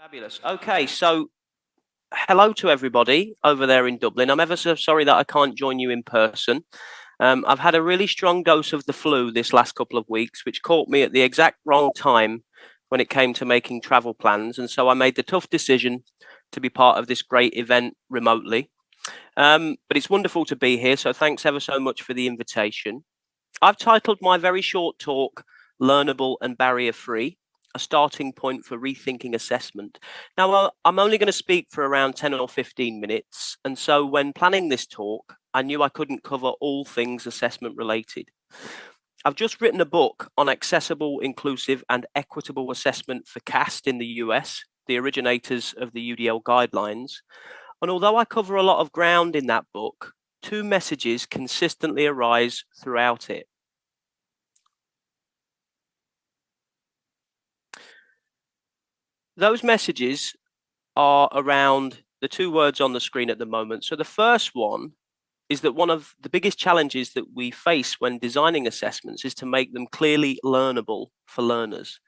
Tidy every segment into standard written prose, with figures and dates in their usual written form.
Fabulous. Okay, so hello to everybody over there in Dublin. I'm ever so sorry that I can't join you in person. I've had a really strong dose of the flu this last couple of weeks, which caught me at the exact wrong time when it came to making travel plans. And so I made the tough decision to be part of this great event remotely. But it's wonderful to be here. So thanks ever so much for the invitation. I've titled my very short talk, Learnable and Barrier Free, a starting point for rethinking assessment. Now, I'm only going to speak for around 10 or 15 minutes. And so when planning this talk, I knew I couldn't cover all things assessment related. I've just written a book on accessible, inclusive, and equitable assessment for CAST in the US, the originators of the UDL guidelines. And although I cover a lot of ground in that book, two messages consistently arise throughout it. Those messages are around the two words on the screen at the moment. So the first one is that one of the biggest challenges that we face when designing assessments is to make them clearly learnable for learners.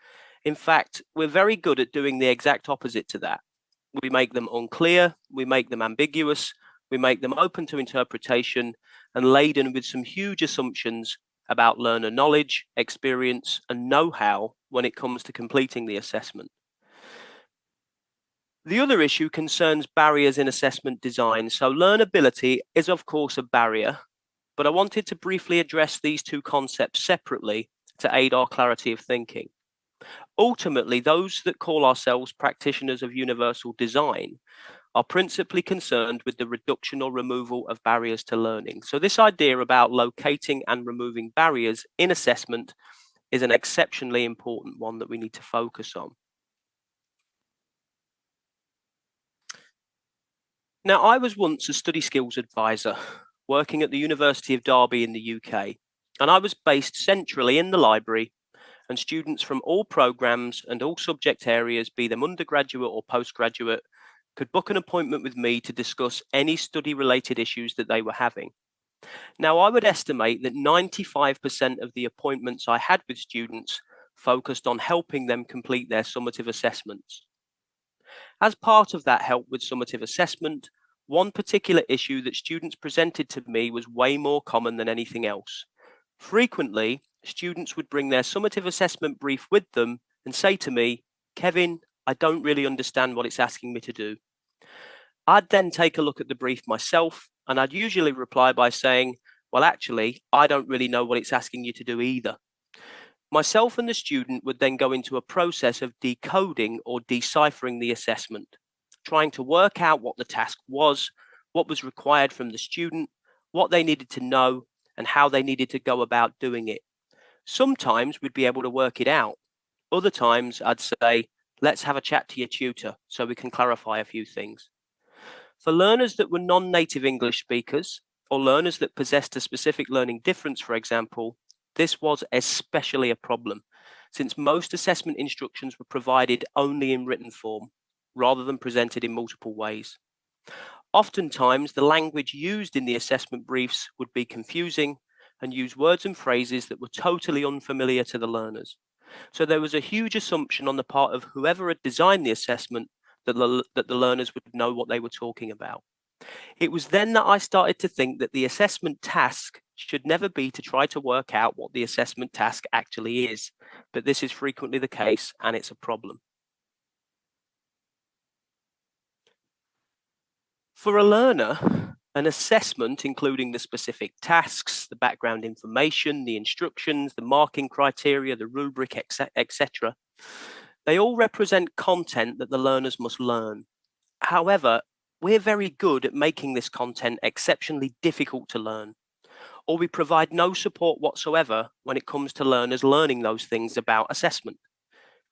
In fact, we're very good at doing the exact opposite to that. We make them unclear, we make them ambiguous, we make them open to interpretation and laden with some huge assumptions about learner knowledge, experience, and know-how when it comes to completing the assessment. The other issue concerns barriers in assessment design. So learnability is, of course, a barrier, but I wanted to briefly address these two concepts separately to aid our clarity of thinking. Ultimately, those that call ourselves practitioners of universal design are principally concerned with the reduction or removal of barriers to learning. So this idea about locating and removing barriers in assessment is an exceptionally important one that we need to focus on. Now, I was once a study skills advisor working at the University of Derby in the UK, and I was based centrally in the library, and students from all programs and all subject areas, be them undergraduate or postgraduate, could book an appointment with me to discuss any study-related issues that they were having. Now, I would estimate that 95% of the appointments I had with students focused on helping them complete their summative assessments. As part of that help with summative assessment, one particular issue that students presented to me was way more common than anything else. Frequently, students would bring their summative assessment brief with them and say to me, "Kevin, I don't really understand what it's asking me to do." I'd then take a look at the brief myself, and I'd usually reply by saying, "Well, actually, I don't really know what it's asking you to do either." Myself and the student would then go into a process of decoding or deciphering the assessment, trying to work out what the task was, what was required from the student, what they needed to know, and how they needed to go about doing it. Sometimes we'd be able to work it out. Other times I'd say, "Let's have a chat to your tutor so we can clarify a few things." For learners that were non-native English speakers, or learners that possessed a specific learning difference, for example, this was especially a problem, since most assessment instructions were provided only in written form, rather than presented in multiple ways. Oftentimes, the language used in the assessment briefs would be confusing and use words and phrases that were totally unfamiliar to the learners. So there was a huge assumption on the part of whoever had designed the assessment that the learners would know what they were talking about. It was then that I started to think that the assessment task should never be to try to work out what the assessment task actually is, but this is frequently the case and it's a problem. For a learner, an assessment, including the specific tasks, the background information, the instructions, the marking criteria, the rubric, etc., they all represent content that the learners must learn. However, we're very good at making this content exceptionally difficult to learn, or we provide no support whatsoever when it comes to learners learning those things about assessment.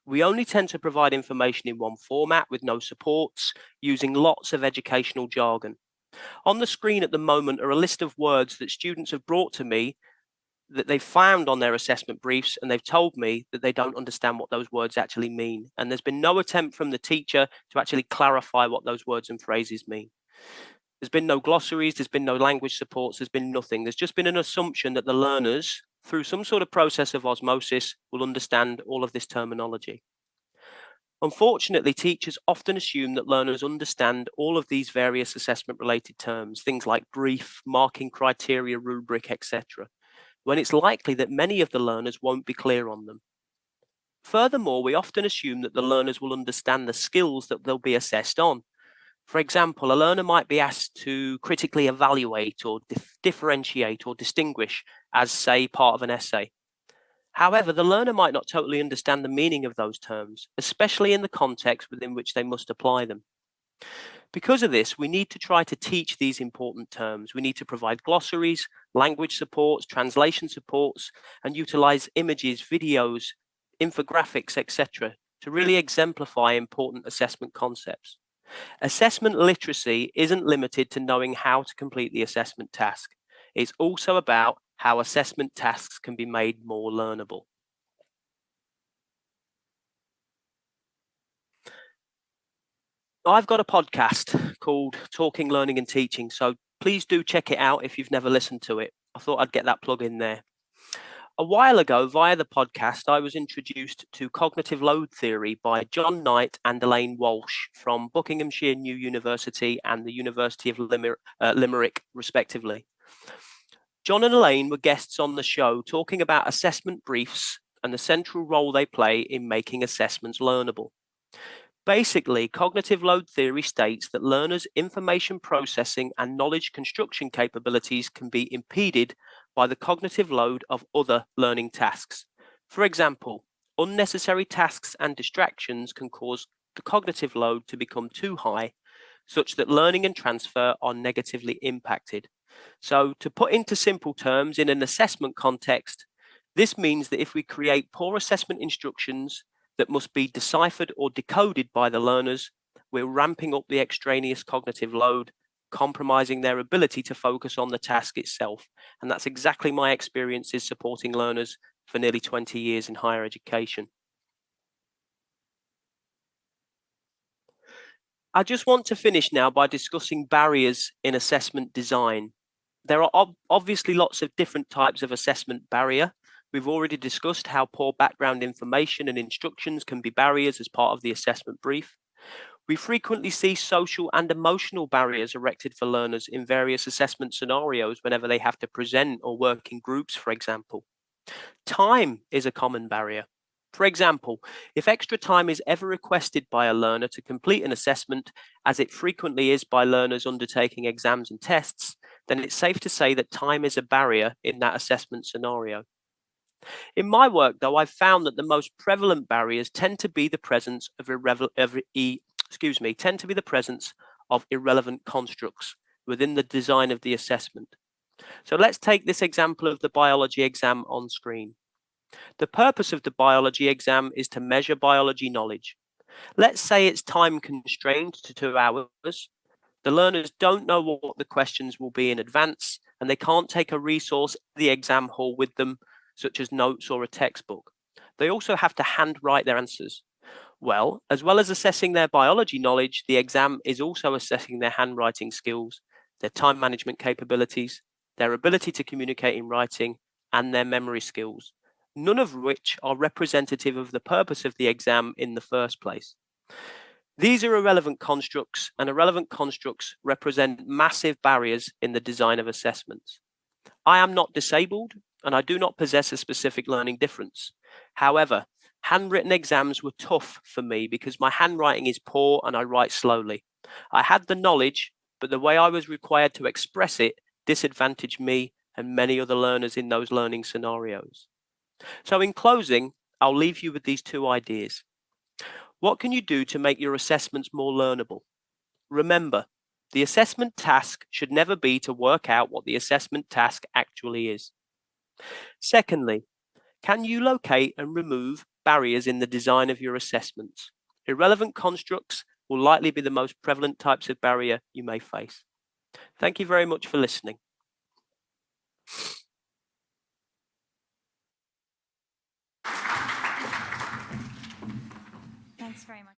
We only tend to provide information in one format with no supports, using lots of educational jargon. On the screen at the moment are a list of words that students have brought to me that they've found on their assessment briefs, and they've told me that they don't understand what those words actually mean. And there's been no attempt from the teacher to actually clarify what those words and phrases mean. There's been no glossaries, there's been no language supports, there's been nothing. There's just been an assumption that the learners, through some sort of process of osmosis, will understand all of this terminology. Unfortunately, teachers often assume that learners understand all of these various assessment-related terms, things like brief, marking criteria, rubric, etc., when it's likely that many of the learners won't be clear on them. Furthermore, we often assume that the learners will understand the skills that they'll be assessed on. For example, a learner might be asked to critically evaluate or differentiate or distinguish as, say, part of an essay. However, the learner might not totally understand the meaning of those terms, especially in the context within which they must apply them. Because of this, we need to try to teach these important terms. We need to provide glossaries, language supports, translation supports, and utilize images, videos, infographics, etc., to really exemplify important assessment concepts. Assessment literacy isn't limited to knowing how to complete the assessment task. It's also about how assessment tasks can be made more learnable. I've got a podcast called Talking, Learning and Teaching, so please do check it out if you've never listened to it. I thought I'd get that plug in there. A while ago, via the podcast, I was introduced to cognitive load theory by John Knight and Elaine Walsh from Buckinghamshire New University and the University of Limerick, respectively. John and Elaine were guests on the show talking about assessment briefs and the central role they play in making assessments learnable. Basically, cognitive load theory states that learners' information processing and knowledge construction capabilities can be impeded by the cognitive load of other learning tasks. For example, unnecessary tasks and distractions can cause the cognitive load to become too high, such that learning and transfer are negatively impacted. So, to put into simple terms, in an assessment context, this means that if we create poor assessment instructions that must be deciphered or decoded by the learners, we're ramping up the extraneous cognitive load, compromising their ability to focus on the task itself. And that's exactly my experiences supporting learners for nearly 20 years in higher education. I just want to finish now by discussing barriers in assessment design. There are obviously lots of different types of assessment barrier. We've already discussed how poor background information and instructions can be barriers as part of the assessment brief. We frequently see social and emotional barriers erected for learners in various assessment scenarios whenever they have to present or work in groups, for example. Time is a common barrier. For example, if extra time is ever requested by a learner to complete an assessment, as it frequently is by learners undertaking exams and tests, then it's safe to say that time is a barrier in that assessment scenario. In my work, though, I've found that the most prevalent barriers tend to be the presence of irrelevant constructs within the design of the assessment. So let's take this example of the biology exam on screen. The purpose of the biology exam is to measure biology knowledge. Let's say it's time constrained to 2 hours. The learners don't know what the questions will be in advance, and they can't take a resource in the exam hall with them, such as notes or a textbook. They also have to handwrite their answers. Well, as well as assessing their biology knowledge, the exam is also assessing their handwriting skills, their time management capabilities, their ability to communicate in writing, and their memory skills, none of which are representative of the purpose of the exam in the first place. These are irrelevant constructs, and irrelevant constructs represent massive barriers in the design of assessments. I am not disabled, and I do not possess a specific learning difference. However, handwritten exams were tough for me because my handwriting is poor and I write slowly. I had the knowledge, but the way I was required to express it disadvantaged me and many other learners in those learning scenarios. So in closing, I'll leave you with these two ideas. What can you do to make your assessments more learnable? Remember, the assessment task should never be to work out what the assessment task actually is. Secondly, can you locate and remove barriers in the design of your assessments? Irrelevant constructs will likely be the most prevalent types of barrier you may face. Thank you very much for listening. Thanks very much.